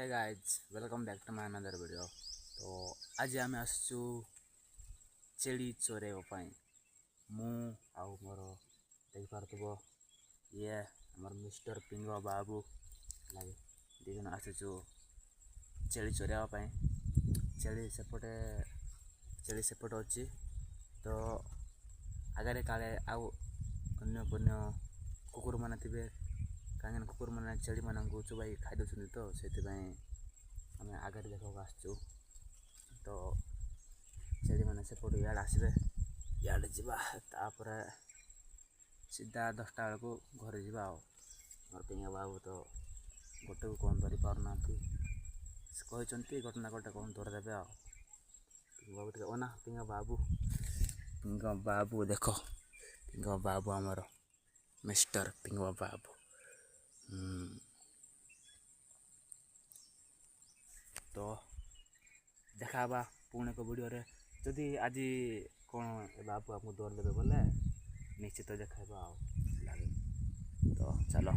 Hey guys welcome back to my another video. तो आज आम आसचु छेड़ी चोरेवाई मु आउ मोर देख पारथुब ये हमर मिस्टर पिंगो बाबू लगे दिन आसचु छेड़ी चोरेवाई। छेड़ी सेपटे अच्छी तो आगे काले आउ अन्य कुकुर मान थे कहीं कुकुर मैंने छेड़ी मान चुबाई खाई दौरान तो से आम आगे देखा आसचु। तो छेड़ी मैंने सेपट इे आसबे इे जापर सीधा 10टा बेलू घर जा पिंगा बाबू तो गोटे को कौन धरी पारना कहते गोटे ना गोटे कौन धरदेवे आ बाबू टे ओना पिंगा बाबू देख पिंगा बाबू आमर मिस्टर पिंगा बाबू। तो देखा पुणे को वीडियो रे जदि आज कौन बाबू आपको दौड़ देवे बोले निश्चित देखा लगे। तो चलो।